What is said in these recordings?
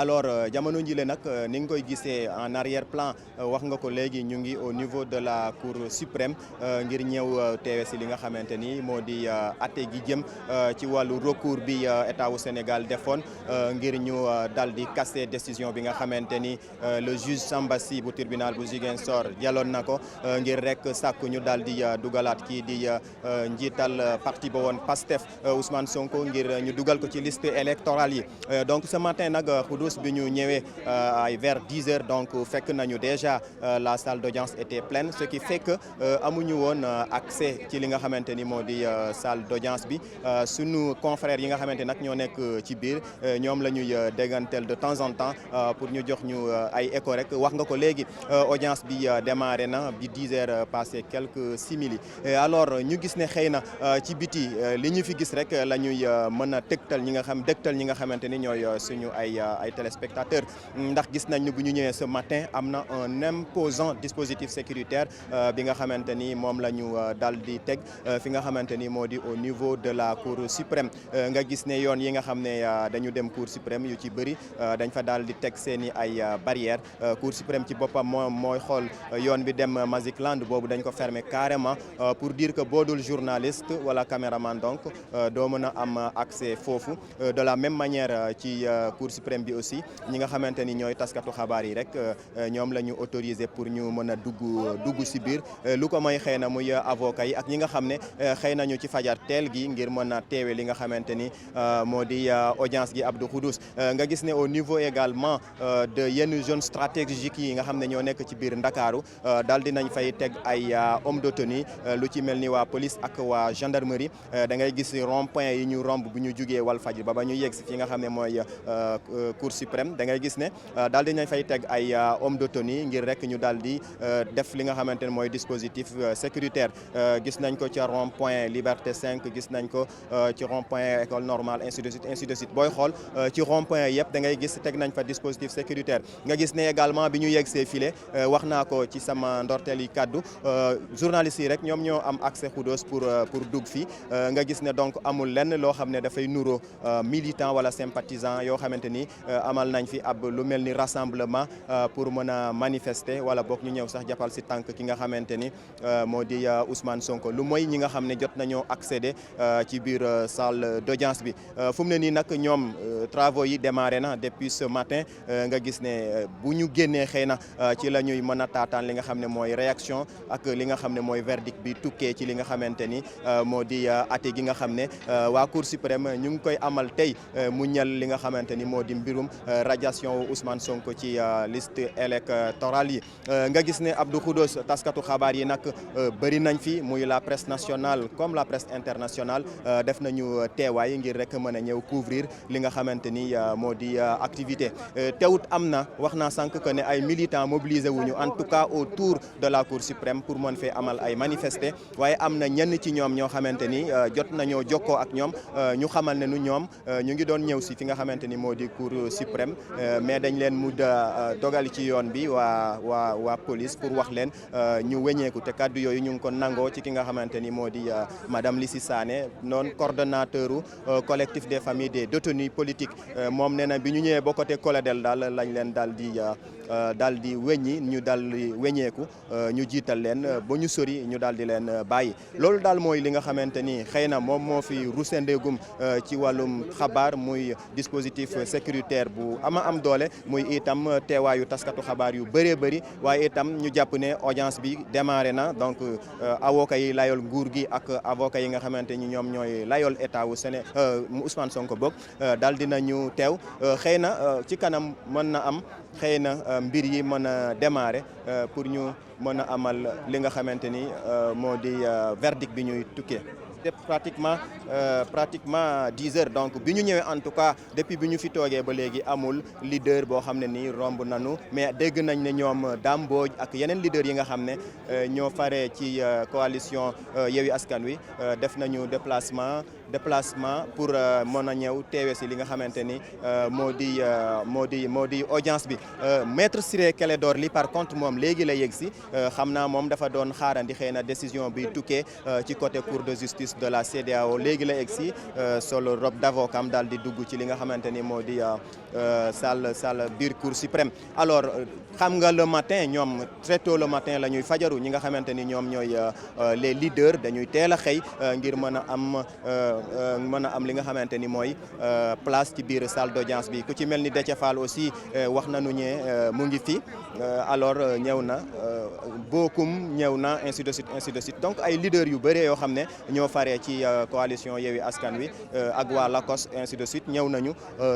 alors jamono jile nag ni nga koy gisee en arrière plan wax nga ko léegi ñu ngi au niveau de la cour suprême ngir ñëw teewe si li nga xamante ni moo di atte gi jëm ci wàllu recours bi état wu Sénégal defoon ngir ñu dal di casser décision bi nga xamante ni le juge Samba Sy bu tribunal bu Ziguinchor jaloon na ko ngir rek sàkku ñu dal di dugalaat kii di njiital parti ba woon PASTEF Ousmane Sonko ngir ñu dugal ko ci liste électorale yi donc ce matin nag Khoudous bi ñu ñëwee ay vers 10 heures donc fekk nañu déjà la salle d'audience était pleine ce qui fait que amuñu woon accès ci li nga xamante ni moo di salle d'audience bi sunu confrères yi nga xamante nag ñoo nekk ci biir ñoom la ñuy dégganteel de temps en temps pour ñu jox ñu ay écho rek wax nga ko léegi audience bi démarré na bi 10 heures passé quelques simili alors ñu gis ne xëy na ci biti li ñu fi gis rek la ñuy mën a dëgtal ñi nga xamante ni ñooy suñu ay téléspectateurs ndax gis nañ bu ñu ñëwee ce matin am na un imposant dispositif sécuritaire bi nga xamante ni moom la ñu dal di teg fi nga xamante ni moo di au niveau de la cour suprême nga gis ne yoon yi nga xam ne dañu dem cour suprême yu ci bëri dañ fa daal di teg seen i ay barrières cour suprême ci boppam mooy xool yoon bi dem Mazikland boobu dañ ko fermer carrément pour dire que boo dul journaliste wala caméraman donc doo mën a am accès foofu de la même manière ci cour suprême bi aussi ñi nga xamante ni ñooy taskatu xabaar yi rek ñoom la ñu autorisé pour ñu mën a dugg si biir lu ko may xëy na muy avocat yi ak ñi nga xam ne xëy nañu ci fajar teel gi ngir mën a teewe li nga xamante ni moo di audience gi Abdou Khoudous nga gis ne au niveau également de yenn zones stratégiques yi nga xam ne ñoo nekk ci biir Ndakaaru daal dinañ fay teg ay homme de tenue lu ci mel ni waa police ak waa gendarmerie da ngay gis rond-point yi ñu romb bu ñu jugee Walfadjri ba ñu yegg si fi nga xam ne mooy cour suprême da ngay gis ne daal dinañ fay teg ay homme de tenue ngir rek ñu daal di def li nga xamante ne mooy dispositif sécuritaire gis nañ ko ca rond-point Liberté 5 gis nañ ko ci rond-point école normale ainsi de suite booy xool ci rond-point yëpp da ngay gis teg nañ fa dispositif sécuritaire nga gis ne également bi ñu yegg see file wax naa ko ci sama ndorteel yi kaddu journalistes yi rek ñoom ñoo am accès Khoudous pour dugg fii nga gis ne donc amul lenn loo xam ne dafay nuro militant wala sympathisant yoo xamante ni amal nañ fi ab lu mel ni rassemblement pour mën a manifester wala boog ñu ñëw sax jàppal si tànk ki nga xamante ni moo di Ousmane Sonko lu mooy ñi nga xam ne jot nañoo accéder ci biir salle d'audience bi fu mu ne nii nag ñoom travaux yi démarré na depuis ce matin nga gis ne bu ñu génnee xëy na ci la ñuy mën a taataan li nga xam ne mooy réaction ak li nga xam ne mooy verdict bi tukkee ci li nga xamante ni moo di atte gi nga xam ne waa Cour suprême ñu ngi koy amal tey mu ñal li nga xamante ni moo di mbirum radiation Ousmane Sonko ci liste électorale yi nga gis ne Abdou Khoudous taskatu xabaar yi nag bëri nañ fi muy la presse nationale comme la presse internationale def nañu teewaay ngir rek mën a ñëw couvrir li nga xamante ni moo di activité teewut am na wax naa sànq que ne ay militants mobilisé wuñu en tout cas autour de la Cour suprême pour mën fee amal ay manifester waaye am na ñenn ci ñoom ñoo xamante ni jot nañoo jokkoo ak ñoom ñu xamal ne ñoom ñu ngi doon ñëw si fi nga xamante ni moo di Cour suprême mais dañ leen mu dogal ci yoon bi waa police pour wax leen ñu weñeeku te kaddu yooyu ñu ngi ko nangoo ci ki nga xamante ni moo di madame Lissi Sané noon coordonnateur collectif des familles des détenus politiques moom nee na bi ñu ñëwee ba côté Coledel daal lañ leen daal di weññi ñu daal di weñeeku ñu jiital leen ba ñu sori ñu daal di leen bàyyi loolu daal mooy li nga xamante ni xëy na moom moo fi rusendeegum ci wàllum xabaar muy dispositif sécuritaire bu am doole muy itam teewaayu taskatu xabaar yu bëree bëri waaye itam ñu jàpp ne audience bi démarré na donc avocat yi layool nguur gi ak avocat yi nga xamante ni ñoom ñooy layool état wu Sénégal Ousmane Sonko boog daal dinañu teew xëy na ci kanam mën na am xëy na mbir yi mën a démarrer pour ñu mën a amal li nga xamante ni moo di verdict bi ñuy tukkee. pratiquement 10 heures donc bi ñu ñëwee en tout cas depuis bi ñu fi toogee ba léegi amul leader boo xam ne nii romb nañu mais dégg nañ ne ñoom Dame Mbodj ak yeneen leader yi nga xam ne ñoo fare ci coalition Yewwi Askan Wi def nañu déplacement pour mën a ñëw teewe si li nga xamante ni moo di audience bi maître Ciré Clédor Ly par contre moom léegi la yegg si xam naa moom dafa doon xaarandi xëy na décision bi tukkee ci côté cour de justice de la CEDEAO léegi la egsi solo robe d'avocat am daal di dugg ci li nga xamante ni moo di salle biir cour suprême. alors xam nga le matin ñoom très tôt le matin la ñuy fajaru ñi nga xamante ni ñoom ñooy les leaders dañuy teel a xëy ngir mën a am li nga xamante ni mooy place ci biir salle d'audience bi ku ci mel ni Déthié Fall aussi wax nañu ne mu ngi fi alors ñëw na Bokum ñëw na ainsi de suite donc ay leaders yu bëree yoo xam ne ñoo faree ci coalition Yewwi Askan Wi ak waa Lakos ainsi de suite ñëw nañu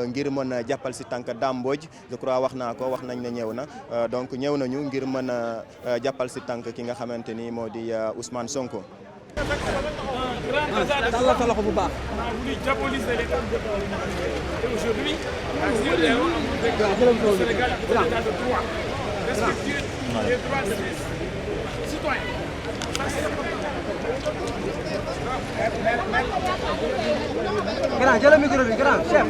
ngir mën a jàppal si tànk Dame Mbodj je crois wax nañ ne ñëw na donc ñëw nañu ngir mën a jàppal si tànk ki nga xamante ni moo di Ousmane Sonko. Aujourd'hui, Sénégal est un état de droit, respectueux des droits des citoyens. Grand, jël micro bi, grand, chef.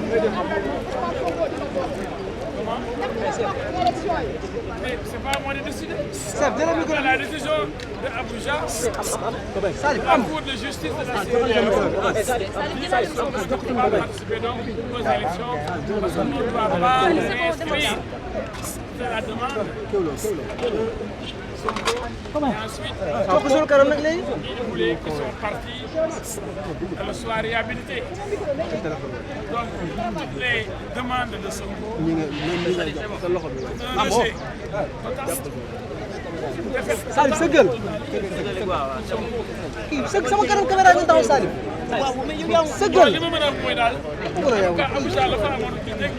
Mais c'est pas à moi de décider. Chef, jël micro bi. La décision de Abuja, la Cour de justice de la CEDEAO ne va pas participer donc aux élections parce qu'on ne doit pas réinscrire. C'est la demande. Et ensuite, ils voulaient qu'ils soient partis, qu'elle soit réhabilitée. Donc, toutes les demandes de Sonko, un rejet total. Salif sëggal sama kanam caméra ñu taxaw Salif sëggal li ma mën a mooy daal ka Abuja la fa amoon ci dégg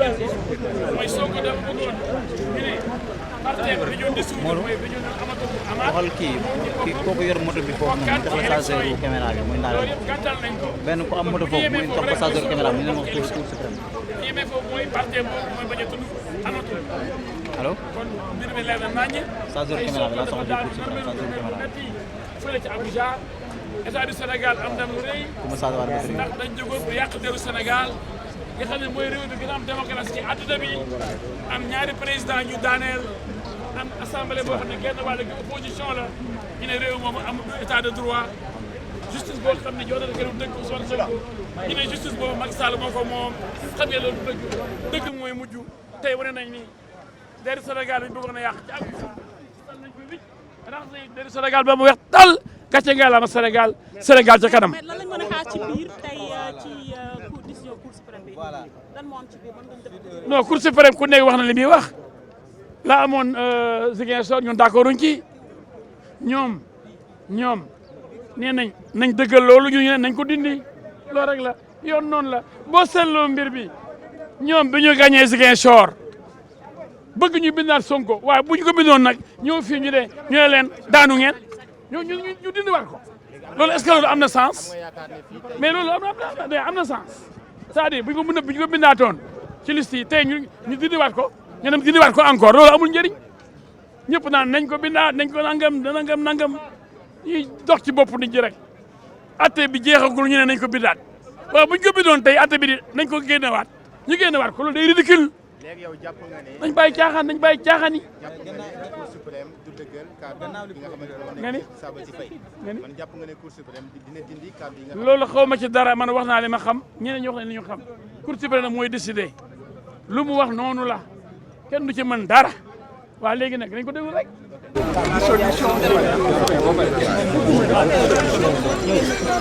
mooy Sonko dafa bëggoon ñu ne parti bi dañoo dissoudre mooy bi ñu amatul amaat waxal kii kooku yor moto bi foofu noonu jox passageur yu caméra bi muy ndaal loolu yëpp gàttal nañ ko benn ku am moto foofu muy jox passageur caméra bi ñu leen wax Cour suprême lii mais foofu mooy parti boobu mooy bañ a tudd amatul allo kon mbir mi leer na naññe passageur caméra bi laa soxla Cour suprême passageur caméra metti fële ci Abuja état du Sénégal am ndam lu rëy ku ma saa war a ndax dañ jógoon bu yàq deru Sénégal nga xam ne mooy réew bi gën a am démocratie ci àdduna bi am ñaari président ñu daaneel am assemblée boo xam ne genn wàll gi opposition la ñu ne réew moomu am état de droit justice boo xam ne jox na këru dëgg Ousmane Sonko ñu ne justice boobu Macky Sall moo ko moom xam nga loolu dëgg mooy mujj tey wane nañ ni deru Sénégal lañ bëggoon a yàq ci ak nañ ko wicc rax deru Sénégal ba mu weex tal gàcce ngalaama Sénégal ca kanam. mais lan lañ mën a xaar ci biir tey ci décision Cour suprême bi lan moo am ci biir non Cour suprême ku nekk wax na li muy wax la amoon Ziguinchor ñun d'accorduñ ci ñoom nee nañ dëggal loolu ñu ne nañ ko dindi loolu rek la yoon noonu la boo seetloo mbir bi ñoom bi ñu gagné Ziguinchor bëgg ñu bindaat Sonko waaye bu ñu ko bindoon nag ñëw fii ñu ne leen daanu ngeen ñu dindiwaat ko loolu est-ce que loolu am na sens mais loolu am na sens c'est-à-dire bu ñu ko bindaatoon ci liste yi tey ñu dindiwaat ko ñu dem dindiwaat ko encore loolu amul njëriñ ñëpp naan nañ ko bindaat nañ ko nangam ñuy dox ci bopp nit ñi rek atte bi jeexagul ñu ne nañ ko bindaat waaw bu ñu ko bindoon tey atte bi nañ ko génnewaat ñu génnewaat ko loolu day ridicule léegi yow jàpp nga ne nañ bàyyi caaxaan yi. jàpp nga ne Cour suprême du dëggal kàddu gi nga xamante ne nga ni Saba ci Faye man jàpp nga ne Cour suprême dina dindi kàddu yi nga loolu xaw ma ci dara man wax naa li ma xam ñeneen ñi wax ne li ñu xam Cour suprême nag mooy décider lu mu wax noonu la kenn du ci mën dara waa léegi nag dañ ko déglu rek.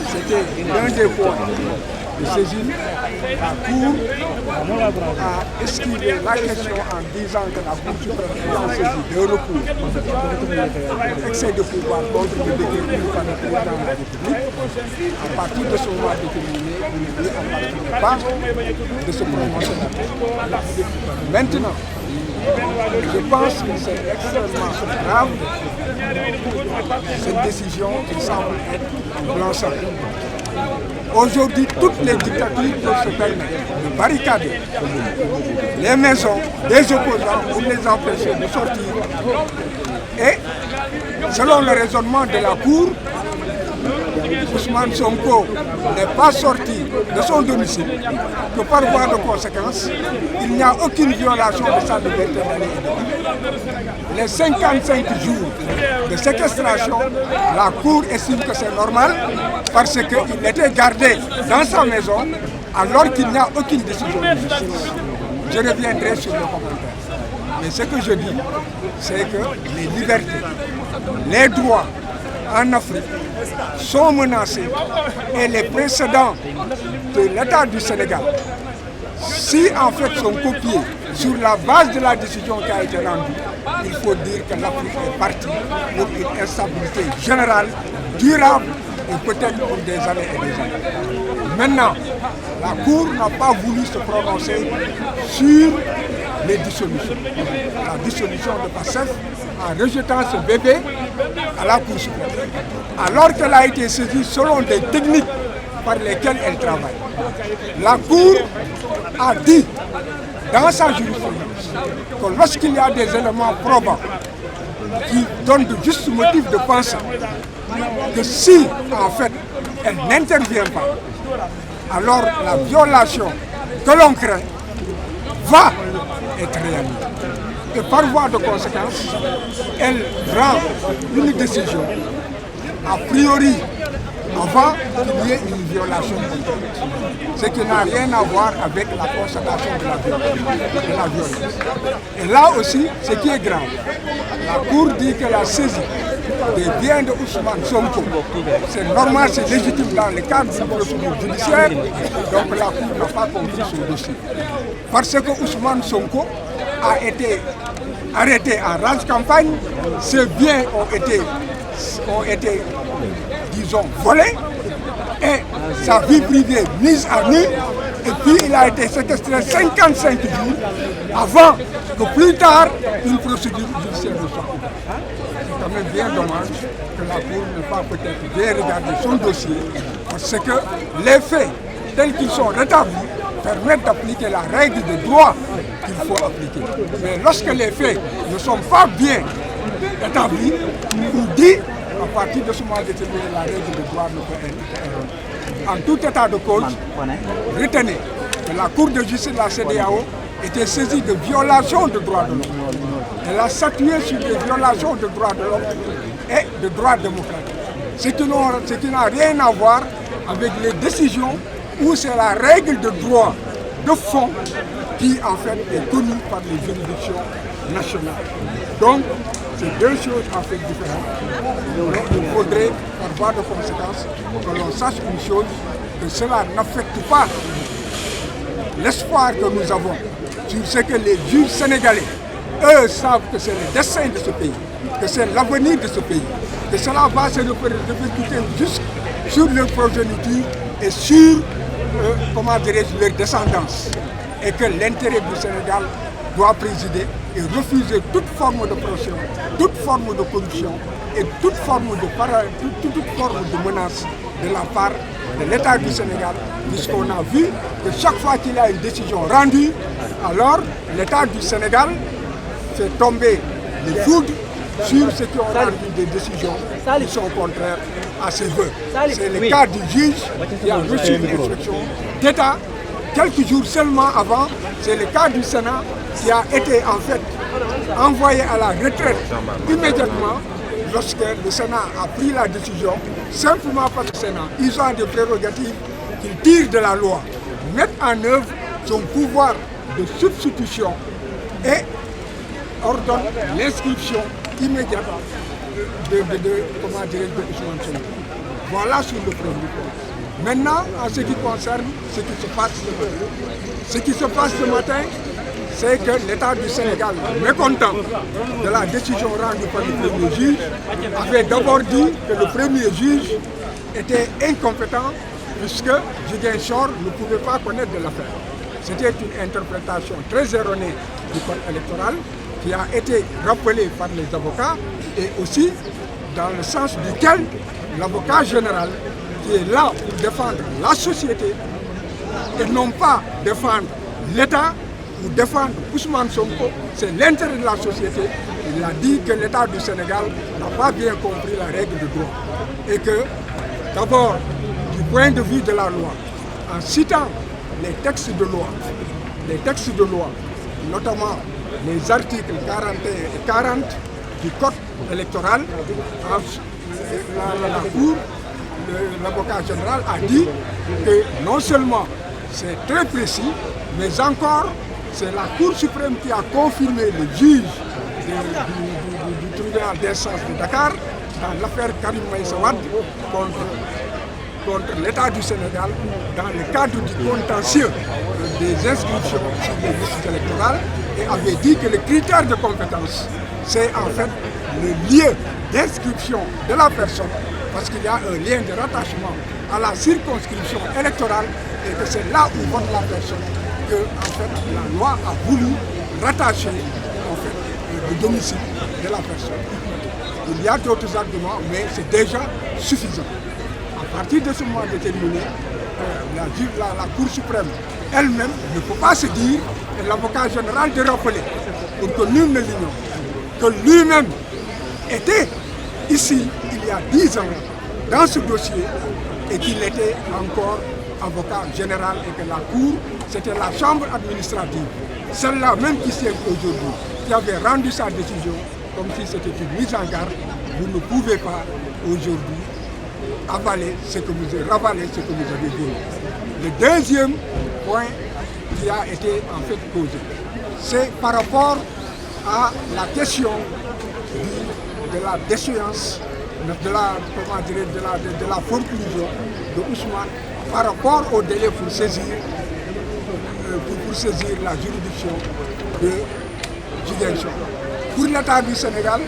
C'était l'un des points de saisine. La Cour a esquivé la question en disant que la Cour suprême a saisi de recours excès de pouvoir contre le décret pris par le président de la République. À partir de ce moment déterminé, il ne pas de se prononcer là-dessus. Maintenant, je pense que c'est extrêmement grave cette décision qui semble être un blanc-seing. Aujourd'hui, toutes les dictatures peuvent se permettre de barricader les maisons des opposants pour les empêcher de sortir. Et selon le raisonnement de la Cour, Ousmane Sonko n'est pas sorti de son domicile, que par voie de conséquence, il n'y a aucune violation de sa liberté d'aller et de venir. Les 55 jours de séquestration, la Cour estime que c'est normal parce qu'il était gardé dans sa maison alors qu'il n'y a aucune décision de justice. Je reviendrai sur le commentaire. Mais ce que je dis, c'est que les libertés, les droits en Afrique sont menacés et les précédents de l'État du Sénégal, si en fait sont copiés sur la base de la décision qui a été rendue, il faut dire que l'Afrique est partie pour une instabilité générale, durable et peut-être pour des années et des années. Maintenant, la Cour n'a pas voulu se prononcer sur les dissolutions. La dissolution de PASTEF en rejetant ce bébé à la Cour suprême, alors qu'elle a été saisie selon des techniques par lesquelles elle travaille. La Cour a dit dans sa jurisprudence que lorsqu'il y a des éléments probants qui donnent de justes motifs de penser que si en fait elle n'intervient pas, alors la violation que l'on craint va être réalisée. Et par voie de conséquence, elle rend une décision a priori avant qu'il y ait une violation de ce qui n'a rien à voir avec la constatation de la violence. Et là aussi, ce qui est grave, la Cour dit que la saisie des biens de Ousmane Sonko, c'est normal, c'est légitime dans le cadre d'une procédure judiciaire, donc la Cour n'a pas compris ce dossier. Parce que Ousmane Sonko a été arrêté en rage campagne, ses biens ont été disons, volés, et sa vie privée mise à nu, et puis il a été séquestré 55 jours avant que plus tard une procédure judiciaire ne soit ouverte. C'est quand même bien dommage que la Cour n'ait pas peut-être bien regardé son dossier, parce que les faits tels qu'ils sont rétablis permettent d'appliquer la règle de droit qu'il faut appliquer. Mais lorsque les faits ne sont pas bien établis, on dit à partir de ce moment déterminé, la règle de droit ne peut être erronée. En tout état de cause, retenez que la Cour de justice de la CEDEAO était saisie de violations de droits de l'homme. Elle a statué sur des violations de droits de l'homme et de droits démocratiques. Ce qui n'a rien à voir avec les décisions où c'est la règle de droit de fond qui en fait est connue par les juridictions nationales. Donc, c'est deux choses en fait différentes. Mais il faudrait, par voie de conséquence, que l'on sache une chose, que cela n'affecte pas l'espoir que nous avons sur ce que les juges sénégalais, eux, savent que c'est le destin de ce pays, que c'est l'avenir de ce pays, que cela va se répercuter juste sur leur progéniture et sur, comment dirais-je, leur descendance. Et que l'intérêt du Sénégal doit présider et refuser toute forme de pression, toute forme de corruption et toute forme de menace de la part de l'État du Sénégal, puisqu'on a vu que chaque fois qu'il y a une décision rendue, alors l'État du Sénégal fait tomber les foudres sur ceux qui ont rendu des décisions qui sont contraires à ses vœux. C'est le cas du juge qui a reçu une instruction d'État quelques jours seulement avant. C'est le cas du Sénat qui a été en fait envoyé à la retraite immédiatement lorsque le Sénat a pris la décision, simplement parce que le Sénat, ils ont des prérogatives qu'ils tirent de la loi, mettent en œuvre son pouvoir de substitution et ordonnent l'inscription immédiate de Ousmane Sonko. Voilà sur le premier point. Maintenant, en ce qui concerne ce qui se passe ce matin. Ce qui se passe ce matin, c'est que l'État du Sénégal, mécontent de la décision rendue par le premier juge, avait d'abord dit que le premier juge était incompétent puisque Ziguinchor ne pouvait pas connaître de l'affaire. C'était une interprétation très erronée du code électoral qui a été rappelée par les avocats et aussi dans le sens duquel l'avocat général qui est là pour défendre la société et non pas défendre l'État ou défendre Ousmane Sonko, c'est l'intérêt de la société. Il a dit que l'État du Sénégal n'a pas bien compris la règle de droit et que d'abord, du point de vue de la loi, en citant les textes de loi. Les textes de loi, notamment les articles 41 et 40 du Code électoral, la Cour, l'avocat général a dit que non seulement c'est très précis, mais encore c'est la Cour suprême qui a confirmé le juge du tribunal d'instance de Dakar dans l'affaire Karim Meïssa Wade contre l'État du Sénégal dans le cadre du contentieux des inscriptions sur les listes électorales et avait dit que le critère de compétence, c'est en fait le lieu d'inscription de la personne parce qu'il y a un lien de rattachement à la circonscription électorale et que c'est là où vote la personne que en fait, la loi a voulu rattacher en fait, le domicile de la personne. Il y a d'autres arguments, mais c'est déjà suffisant. À partir de ce moment déterminé, la Cour suprême elle-même ne peut pas se dire, et l'avocat général de rappeler, pour que nul ne l'ignore, que lui-même était ici il y a 10 ans dans ce dossier et qu'il était encore avocat général et que la Cour, c'était la chambre administrative, celle-là même qui siège aujourd'hui, qui avait rendu sa décision comme si c'était une mise en garde. Vous ne pouvez pas aujourd'hui ravaler ce que vous avez voulu. Le deuxième point qui a été en fait posé, c'est par rapport à la question de la déchéance, de la forclusion de Ousmane par rapport au délai pour saisir la juridiction de Ziguinchor. Pour l'État du Sénégal,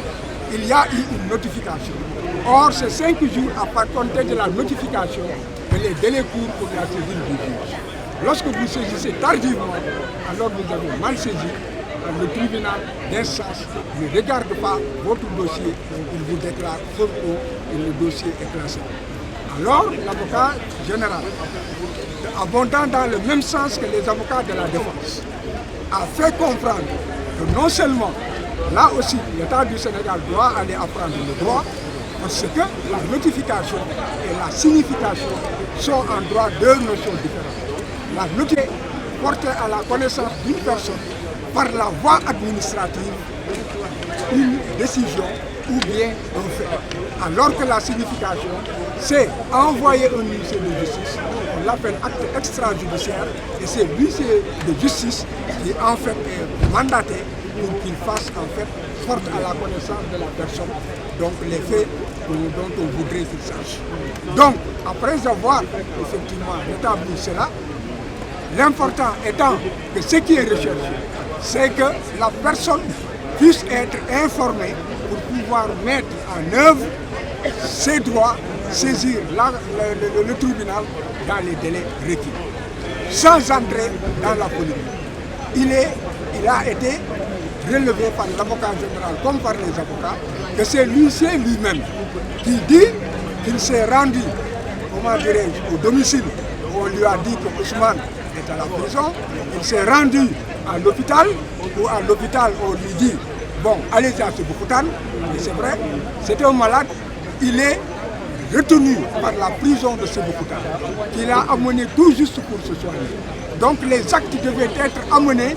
il y a eu une notification. Or, c'est 5 jours à compter de la notification que les délais courent pour la saisine du juge. Lorsque vous saisissez tardivement, alors vous avez mal saisi, le tribunal d'instance ne regarde pas votre dossier, il vous déclare faux et le dossier est classé. Alors, l'avocat général, abondant dans le même sens que les avocats de la défense, a fait comprendre que non seulement, là aussi, l'État du Sénégal doit aller apprendre le droit, parce que la notification et la signification sont en droit deux notions différentes. La notification portée à la connaissance d'une personne par la voie administrative, une décision ou bien un fait. Alors que la signification, c'est envoyer un huissier de justice, on l'appelle acte extrajudiciaire, et c'est l'huissier de justice qui en fait est mandaté pour qu'il fasse en fait porte à la connaissance de la personne, donc les faits dont on voudrait qu'il sache. Donc, après avoir effectivement établi cela, l'important étant que ce qui est recherché, c'est que la personne puisse être informée pour pouvoir mettre en œuvre ses droits, saisir le tribunal dans les délais requis, sans entrer dans la polémique. Il a été relevé par l'avocat général comme par les avocats que c'est l'huissier lui-même qui dit qu'il s'est rendu, comment dirais-je, au domicile où on lui a dit que Ousmane est à la prison, il s'est rendu à l'hôpital, ou à l'hôpital on lui dit bon, allez-y à Sébikotane, et c'est vrai, c'est un malade, il est retenu par la prison de Sébikotane, qu'il a amené tout juste pour se soigner. Donc les actes devaient être amenés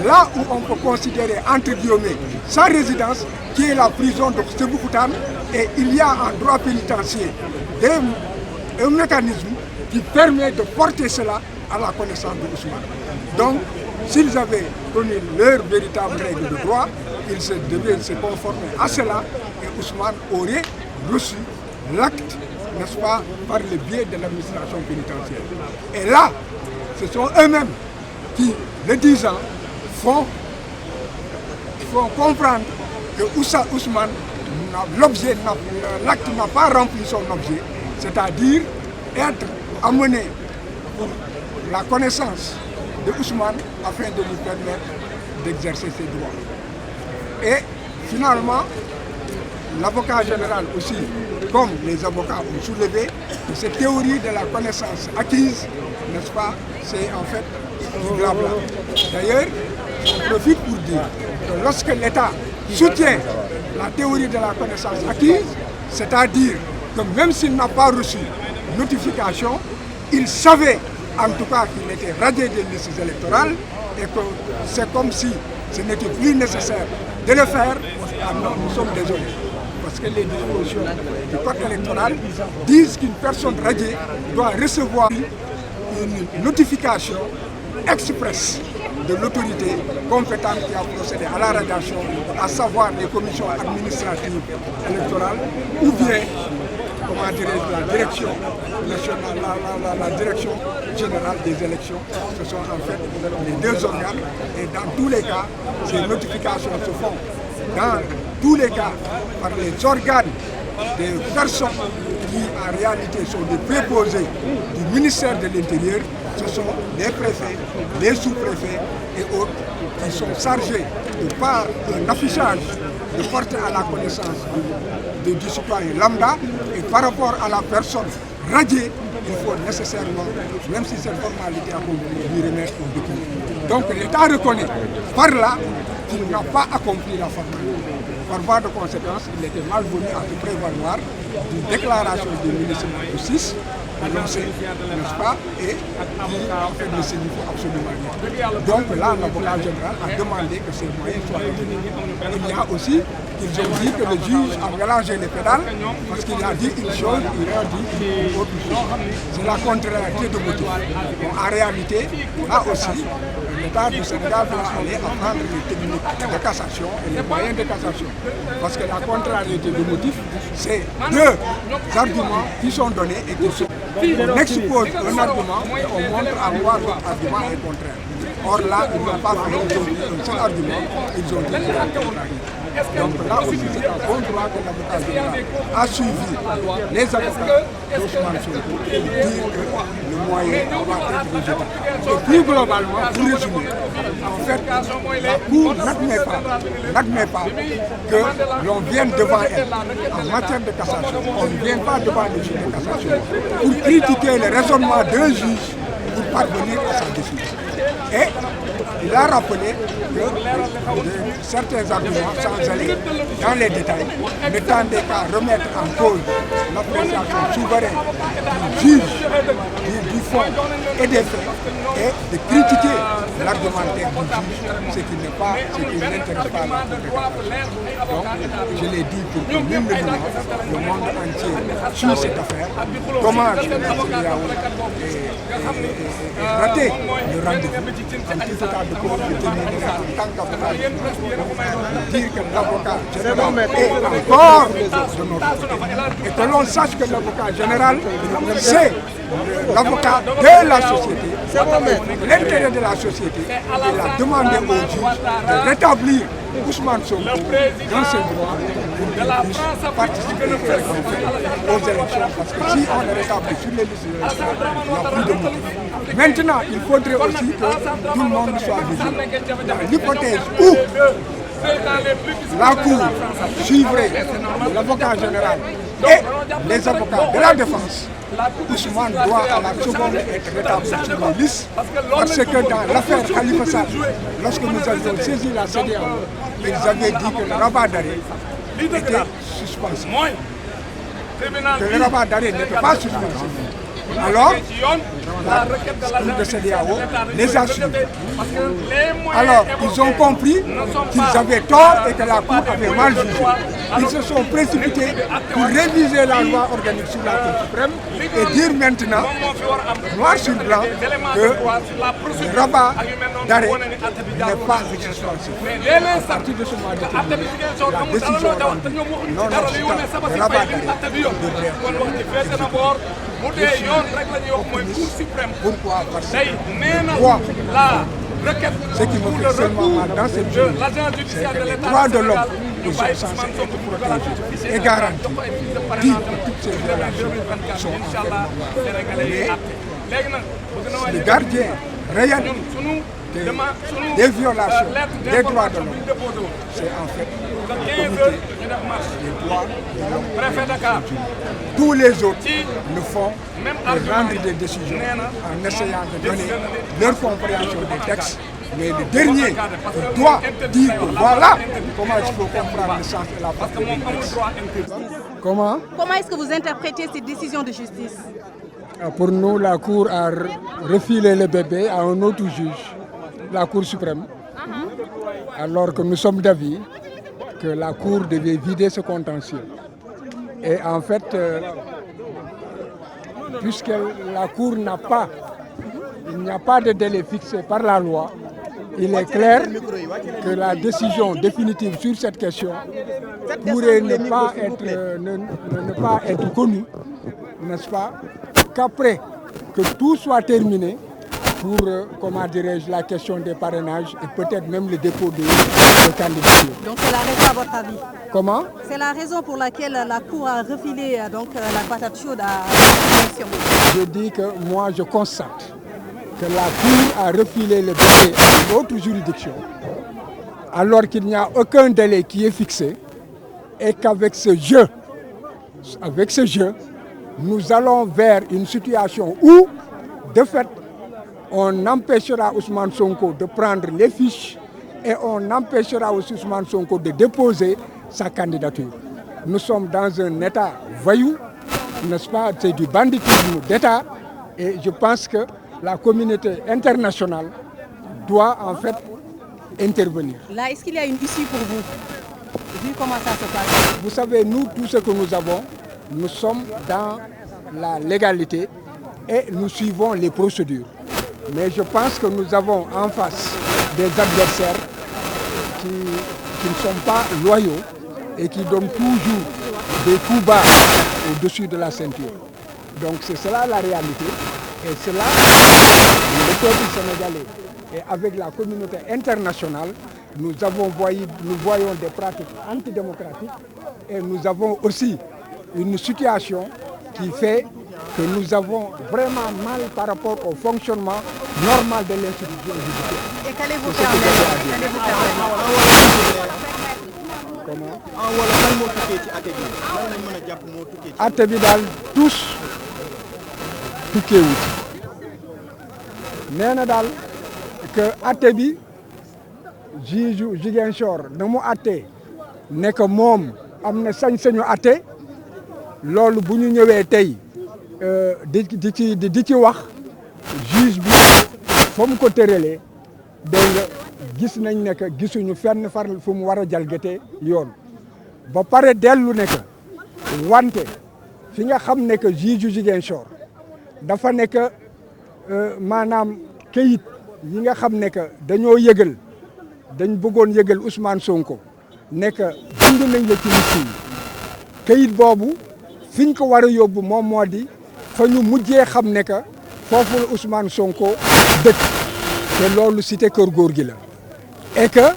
là où on peut considérer, entre guillemets, sa résidence, qui est la prison de Sébikotane, et il y a en droit pénitentiaire un mécanisme qui permet de porter cela à la connaissance de Ousmane. Donc, s'ils avaient connu leur véritable règle de droit, ils devaient se conformer à cela et Ousmane aurait reçu l'acte, n'est-ce pas, par le biais de l'administration pénitentiaire. Et là, ce sont eux-mêmes qui, le disant, font comprendre que Ousmane, l'acte n'a pas rempli son objet, c'est-à-dire être amené pour la connaissance de Ousmane afin de lui permettre d'exercer ses droits. Et finalement, l'avocat général aussi, comme les avocats ont soulevé, que cette théorie de la connaissance acquise, n'est-ce pas, c'est en fait du blabla. D'ailleurs, je profite pour dire que lorsque l'État soutient la théorie de la connaissance acquise, c'est-à-dire que même s'il n'a pas reçu notification, il savait en tout cas qu'il était radié des listes électorales et que c'est comme si ce n'était plus nécessaire de le faire. Ah non, nous sommes désolés. Parce que les dispositions du code électoral disent qu'une personne radiée doit recevoir une notification expresse de l'autorité compétente qui a procédé à la radiation, à savoir les commissions administratives électorales ou bien, comment dirais-je, la direction nationale, la direction générale des élections. Ce sont en fait les deux organes et dans tous les cas, ces notifications se font dans tous les cas par les organes des personnes qui en réalité sont des préposés du ministère de l'Intérieur. Ce sont les préfets, les sous-préfets et autres qui sont chargés de par un affichage de porter à la connaissance du citoyen lambda et par rapport à la personne radiée, il faut nécessairement, même si cette formalité accomplie, lui remettre un document. Donc l'État reconnaît par là qu'il n'a pas accompli la formalité. Par voie de conséquence, il était malvenu à se prévaloir d'une déclaration du ministre de la Justice annoncée, n'est-ce pas, et qui en fait ne signifie absolument rien. Donc là, l'avocat général a demandé que ces moyens soient retenus. Il y a aussi qu'ils ont dit que le juge a mélangé les pédales parce qu'il a dit une chose, il a dit une autre chose. C'est la contrariété de motif. Bon, en réalité, là aussi, l'État du Sénégal doit aller apprendre les techniques de cassation et les moyens de cassation. Parce que la contrariété de motif, c'est deux arguments qui sont donnés et qui sont... On expose un argument et on montre à quoi votre argument est contraire. Or là, ils n'ont pas fait un seul argument, ils ont dit que c'est contraire. Donc là aussi, c'est un bon droit que l'avocat général a suivi les avocats d'Ousmane Sonko pour dire que le moyen doit être rejeté. Et plus globalement, pour résumer, en fait, la Cour n'admet pas que l'on vienne devant elle en matière de cassation. On ne vient pas devant le juge de cassation pour critiquer le raisonnement d'un juge pour parvenir à sa décision. Et il a rappelé que certains arguments, sans aller dans les détails, ne tendaient qu'à remettre en cause l'appréciation souveraine du juge, du fond et des faits, et de critiquer l'argumentaire du juge, ce qui n'intéresse pas la Cour. Donc, je l'ai dit pour que nul ne l'ignore, le monde entier suit cette affaire. Dommage que la CEDEAO ait raté le rendez-vous. En tout cas, de pouvoir déterminer en tant qu'avocat, dire que l'avocat général est encore de notre côté. Et que l'on sache que l'avocat général, c'est l'avocat de la société, l'intérêt de la société. Il a demandé au juge de rétablir Ousmane Sonko dans ses droits pour qu'il puisse participer aux élections. Parce que si on est rétabli sur les listes électorales, il n'y a plus de motif. Maintenant, il faudrait aussi que tout le monde soit vigilant. Dans l'hypothèse où la Cour suivrait l'avocat général et les avocats de la défense, Ousmane doit à la seconde être rétabli sur les listes parce que dans l'affaire Khalifa Sall, lorsque nous avions saisi la CEDEAO, ils avaient dit que le rabat d'arrêt était suspensif. Que le rabat d'arrêt n'était pas suspensif. Alors, la Cour de CEDEAO les a suivis. Alors, ils ont compris qu'ils avaient tort et que la Cour avait mal jugé. Ils se sont précipités pour réviser la loi organique sur la Cour suprême et dire maintenant, noir sur blanc, que le rabat d'arrêt n'est pas suspensif. À partir de ce moment la décision rendue non obstant le rabat d'arrêt devrait être pourquoi? Parce que le droit, ce qui me fait seulement mal dans cette journée, c'est que les droits de l'homme qui sont censés être protégés et garantis, dit que toutes ces violations sont en fait mais le gardien réel des violations des droits de l'homme, c'est en fait le comité des droits de l'homme. Tous les autres le font et rendre des décisions en essayant de donner leur compréhension des textes. Mais le dernier doit dire que voilà comment il faut comprendre le sens de la partie du texte. Comment est-ce que vous interprétez cette décision de justice? Pour nous, la Cour a refilé le bébé à un autre juge, la Cour suprême, alors que nous sommes d'avis que la Cour devait vider ce contentieux. Et en fait, puisque la Cour il n'y a pas de délai fixé par la loi, il est clair que la décision définitive sur cette question pourrait ne pas être connue, n'est-ce pas, qu'après que tout soit terminé pour, comment dirais-je, la question des parrainages et peut-être même le dépôt de candidature. Donc c'est la raison à votre avis? Comment? C'est la raison pour laquelle la Cour a refilé donc, la patate chaude à la Commission. Je dis que moi je constate que la Cour a refilé le bébé à une autre juridiction alors qu'il n'y a aucun délai qui est fixé et qu'avec ce jeu, nous allons vers une situation où, de fait, on empêchera Ousmane Sonko de prendre les fiches et on empêchera aussi Ousmane Sonko de déposer sa candidature. Nous sommes dans un État voyou, n'est-ce pas? C'est du banditisme d'État et je pense que la communauté internationale doit en fait intervenir. Là, est-ce qu'il y a une issue pour vous, vu comment ça se passe? Vous savez, nous, tout ce que nous avons, nous sommes dans la légalité et nous suivons les procédures. Mais je pense que nous avons en face des adversaires qui ne sont pas loyaux et qui donnent toujours des coups bas au-dessus de la ceinture. Donc c'est cela la réalité. Et cela, le peuple sénégalais et avec la communauté internationale, nous voyons des pratiques antidémocratiques et nous avons aussi une situation qui fait que nous avons vraiment mal par rapport au fonctionnement normal de l'institution judiciaire. Et qu'allez-vous faire maintenant? Comment? Ah, atte bi daal tous tukkee wuti nee na daal que atte bi juge Ziguinchor na mu atte ne que moom am na sañ-sañu atte loolu bu ñu ñëwee tey di ci wax juge bi fa mu ko tëralee dégg nga gis nañ ne que gisuñu fenn far fu mu war a jalgatee yoon ba pare dellu ne que wante fi nga xam ne que juge Ziguinchor dafa ne que maanaam kayit yi nga xam ne que dañoo yëgal dañ bëggoon yëgal Ousmane Sonko ne que bind nañ la ci liste yi kayit boobu fiñ ko war a yóbbu moom moo di fa ñu mujjee xam ne que foofu la Ousmane Sonko dëkk te loolu cité Kër Gorgui la et que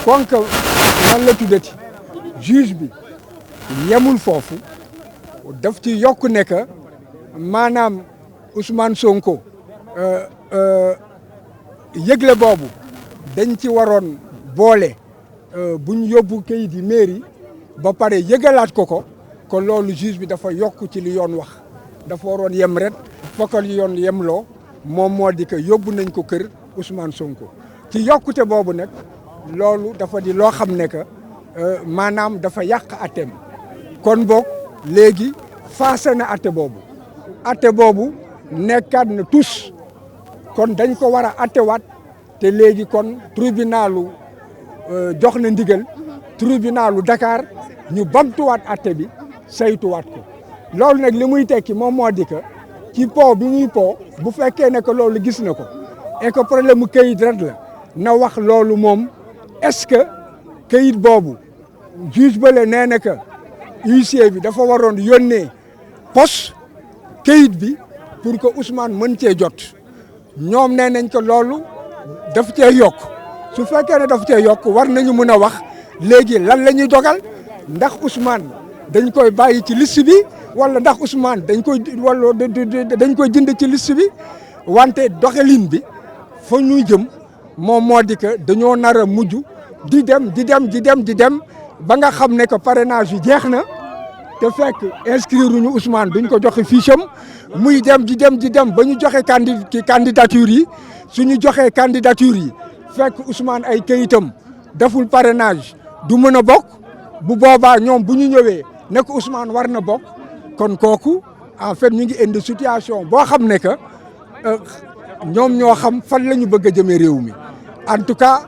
kon que lan la tuddati juge bi yemul foofu daf ci yokk ne que maanaam Ousmane Sonko yëgle boobu dañ ci waroon boole bu ñu yóbbu kayit yi mairie ba pare yëgalaat ko kon loolu juge bi dafa yokk ci li yoon wax dafa waroon yem ret fokkal yoon yemloo moom moo di que yóbbu nañ ko kër Ousmane Sonko ci yokkute boobu nag loolu dafa di loo xam ne que maanaam dafa yàq atteem kon boog léegi faase na atte boobu nekkaat na tous kon dañ ko war a attewaat te léegi kon tribunalu jox na ndigal tribunalu Dakar ñu bamtuwaat atte bi saytuwaat ko loolu nag li muy tekki moom moo di que ci po bi muy po bu fekkee ne que loolu gis na ko et que problème mu kayit rek la na wax loolu moom est-ce que kayit boobu juge bële nee na que huissier bi dafa waroon yónnee poste kayit bi pour que Ousmane mën cee jot ñoom nee nañ ko loolu daf cee yokk su fekkee ne daf cee yokk war nañu mën a wax léegi lan la ñuy dogal ndax Ousmane dañ koy bàyyi ci liste bi wala ndax Ousmane dañ koy jënd ci liste bi wante doxalin bi fa ñuy jëm moom moo di que dañoo nar a mujj di dem ba nga xam ne que parrainage yi jeex na te fekk inscrire ñu Ousmane duñ ko joxe fiche am muy dem ba ñu joxe candidature yi suñu joxee candidature yi fekk Ousmane ay kayitam deful parrainage du mën a bokk bu boobaa ñoom bu ñu ñëwee ne ko Ousmane war na bokk kon kooku en fait ñu ngi indi situation boo xam ne que ñoom ñoo xam fan la ñu bëgg a jëmee réew mi en tout cas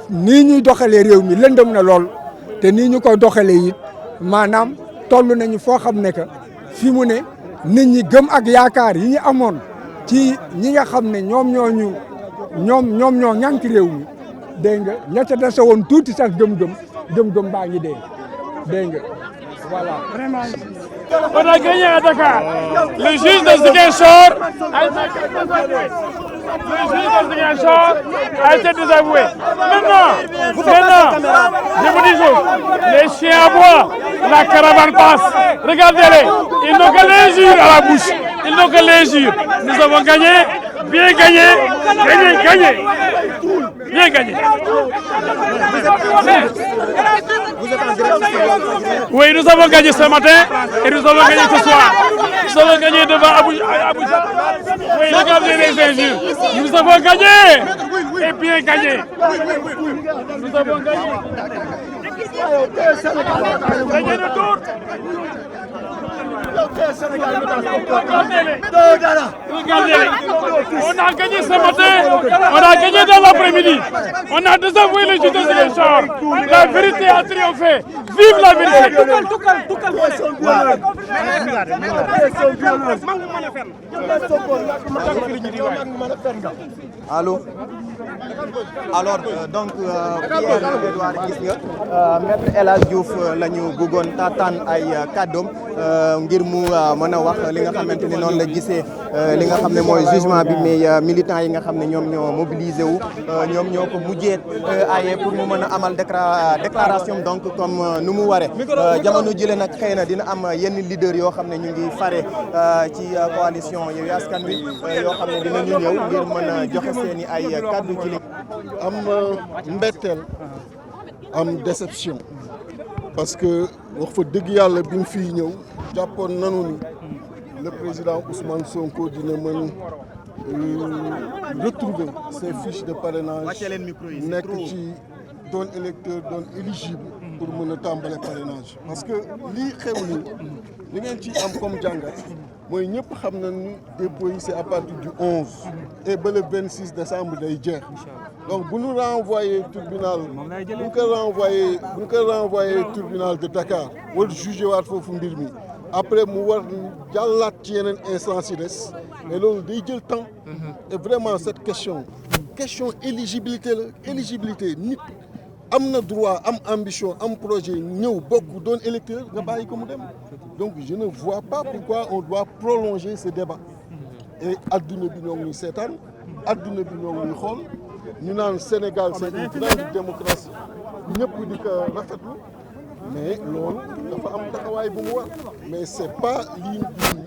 nii ñuy doxalee réew mi lëndëm na lool te nii ñu koy doxalee it maanaam toll nañu foo xam ne que fi mu ne nit ñi gëm ak yaakaar yi ñu amoon ci ñi nga xam ne ñoom ñoo ñànk réew mi dégg nga ña ca dese woon tuuti sax gëm-gëm baa ngi dégg nga voilà. Vraiment. On a gagné à Dakar. Le juge de Ziguinchor a été désavoué. Maintenant, je vous dis les chiens aboient, la caravane passe. Regardez-les, ils n'ont que l'injure à la bouche. Ils n'ont que l'injure. Nous avons gagné, bien gagné, bien gagné. Oui, nous avons gagné ce matin et nous avons gagné ce soir. Nous avons gagné devant Abuja. Oui, regardez les injures. Nous avons gagné et bien gagné. Nous avons gagné. Gagné de tout. Regardez-les. On a gagné ce matin, on a gagné dans l'après-midi. On a désavoué le juge de Ziguinchor. La vérité a triomphé. Vive la vérité. Allô. Alors donc Pierre-Edouard gis nga maître El Hadj Diouf la ñu bëggoon taataan ay kàddoom ngir mu mën a wax li nga xamante ni noonu la gisee li nga xam ne mooy jugement bi mais militants yi nga xam ne ñoom ñoo mobilisé wu ñoom ñoo ko mujjee aaye pour mu mën a amal déclaration donc comme nu mu waree jamono jëlee nag xëy na dina am yenn leader yoo xam ne ñu ngi fare ci coalition Yewwi Askan Wi yoo xam ne dinañu ñëw ngir mën a joxe seeni ay kàddu ci li am mbetteel am déception parce que wax fa dëgg yàlla bi mu fiy ñëw jàppoon nanu ni le président Ousmane Sonko dina mën retrouver ses fiches de parrainage nekk ci doon électeur doon éligible pour mën a tàmbale parrainage parce que lii xew li ngeen ci am comme jàngat mooy ñëpp xam nañ ni dépôt yi c'est à partir du 11 et ba le 26 décembre day jeex donc bu ñu renvoyé tribunal bu ñu ko renvoyé tribunal de Dakar war jugé waat foofu mbir mi après mu war jàllaat ci yeneen instance yi des mais loolu day jël temps et vraiment cette question éligibilité la éligibilité nit am na droit am ambition am projet ñëw bokk doon électeur nga bàyyi ko mu dem donc je ne vois pas pourquoi on doit prolonger ce débat et adduna bi ñoo ngi ñuy seetaan adduna bi ñoo ngi ñuy xool ñu naan Sénégal c'est une grande démocratie ñëpp di ko rafetlu mais loolu dafa am taxawaay bu mu war mais c'est pas ligne bi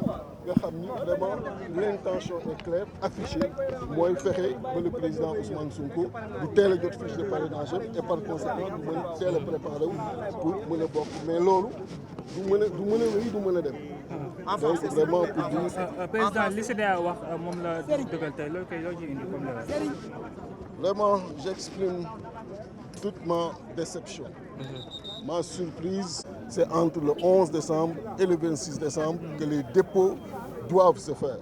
nga xam ni vraiment l'intention est claire affichée mooy fexe ba le président Ousmane Sonko du teel a jot fiche de parrainage et par conséquent du mën teel a préparé wu pour mën a bokk mais loolu du mën a wéy du mën a dem. donc vraiment pour dire. président li CEDEAO wax moom la dëggal tey loolu kay loolu ci indi comme la. Vraiment, j'exprime toute ma déception. Ma surprise, c'est entre le 11 décembre et le 26 décembre que les dépôts doivent se faire.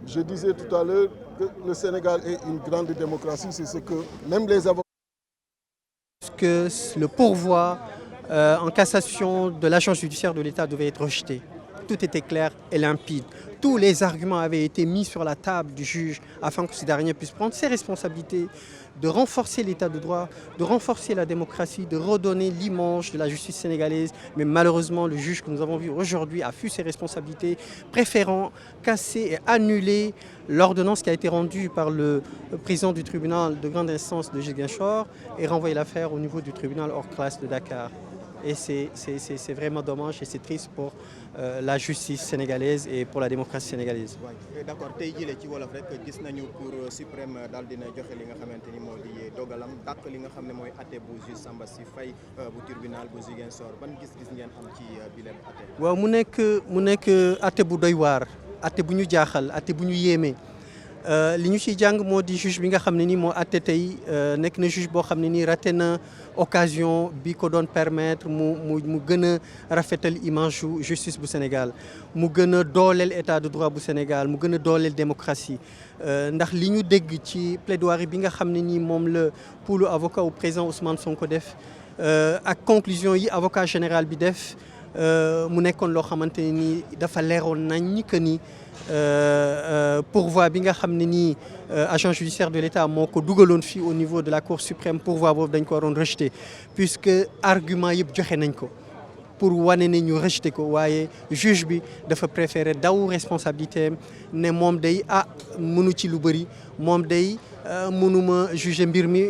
Je disais tout à l'heure que le Sénégal est une grande démocratie, c'est ce que même les avocats... Que le pourvoi en cassation de l'agence judiciaire de l'État devait être rejeté. Tout était clair et limpide. Tous les arguments avaient été mis sur la table du juge afin que ce dernier puisse prendre ses responsabilités, de renforcer l'état de droit, de renforcer la démocratie, de redonner l'image de la justice sénégalaise. Mais malheureusement, le juge que nous avons vu aujourd'hui a fui ses responsabilités, préférant casser et annuler l'ordonnance qui a été rendue par le président du tribunal de grande instance de Ziguinchor et renvoyer l'affaire au niveau du tribunal hors classe de Dakar. Et c'est vraiment dommage et c'est triste pour la justice sénégalaise et pour la démocratie sénégalaise. D'accord tey jii ci wolof rek gis nañu Cour suprême daal dina joxe li nga xamante ni moo di dogalam dàq li nga xam ne mooy atte bu juge Samba Sy Faye bu tribunal bu Ziguinchor ban gis-gis ngeen am ci bileem atte. waaw mu nekk atte bu doy waar atte bu ñu jaaxal atte bu ñu yéeme li ñu ciy jàng moo di juge bi nga xam ne nii moo àtte tey nekk na juge boo xam ne nii raté na occasion bi ko doon permettre mu gën a rafetal image yu justice bu Sénégal mu gën a dooleel état de droit bu Sénégal mu gën a dooleel démocratie ndax li ñu dégg ci plaidoirie bi nga xam ne nii moom la poolu avocat au président Ousmane Sonko def ak conclusion yi avocat général bi def mu nekkoon loo xamante ne nii dafa leeroon nañ que ni pourvoi bi nga xam ne nii agent judiciaire de l'État moo ko dugaloon fii au niveau de la Cour suprême pourvoi boobu dañ ko waroon rejeter puisque argument yëpp joxe nañ ko pour wane ne ñu rejeter ko waaye juge bi dafa préférer daw responsabilité ne moom day mënu ci lu bëri moom day mënuma juger mbir mi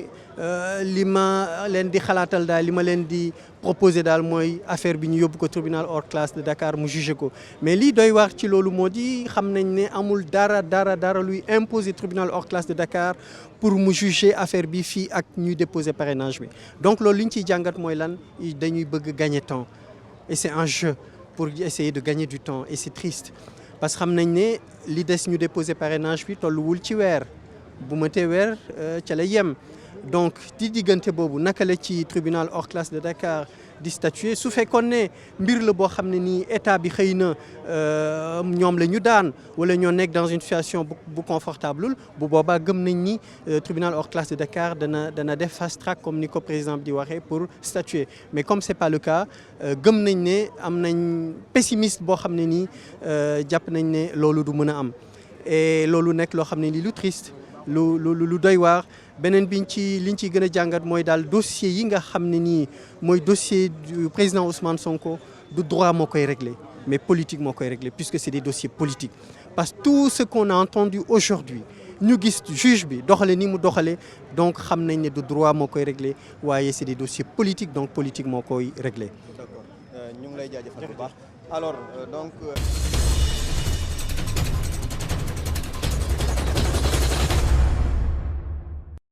li ma leen di xalaatal daal li ma leen di proposer daal mooy affaire bi ñu yóbbu ko tribunal hors classe de Dakar mu juger ko mais lii doy waar ci loolu moo di xam nañ ne amul dara luy imposer tribunal hors classe de Dakar pour mu juger affaire bi fii ak ñuy déposer parrainage bi donc loolu li ñu ciy jàngat mooy lan dañuy bëgg gagner temps et c'est un jeu pour essayer de gagner du temps et c'est triste parce que xam nañ ne li des ñu déposer parrainage bi tolluwul ci weer bu ma tee weer ca la yem donc di diggante boobu naka la ci tribunal hors classe de Dakar di statuer su fekkoon ne mbir la boo xam ne nii état bi xëy na ñoom la ñu daan wala ñoo nekk dans une situation bu confortable bu boobaa gëm nañ ni tribunal hors classe de Dakar dana def fast track comme ni ko président bi di waxee pour statuer mais comme c'est pas le cas gëm nañ ne am nañ pessimiste boo xam ne nii jàpp nañ ne loolu du mën a am et loolu nekk loo xam ne nii lu triste lu doy waar beneen liñ ciy gën a jàngat mooy daal dossier yi nga xam ne nii mooy dossier du président Ousmane Sonko du droit moo koy régler mais politique moo koy régler puisque c'est des dossiers politiques parce que tout ce qu'on a entendu aujourd'hui ñu gis juge bi doxale ni mu doxale donc xam nañ ne du droit moo koy régler waaye c'est des dossiers politiques donc politique moo koy régler. D'accord ñu ngi lay jaajëfal bu baax alors donc.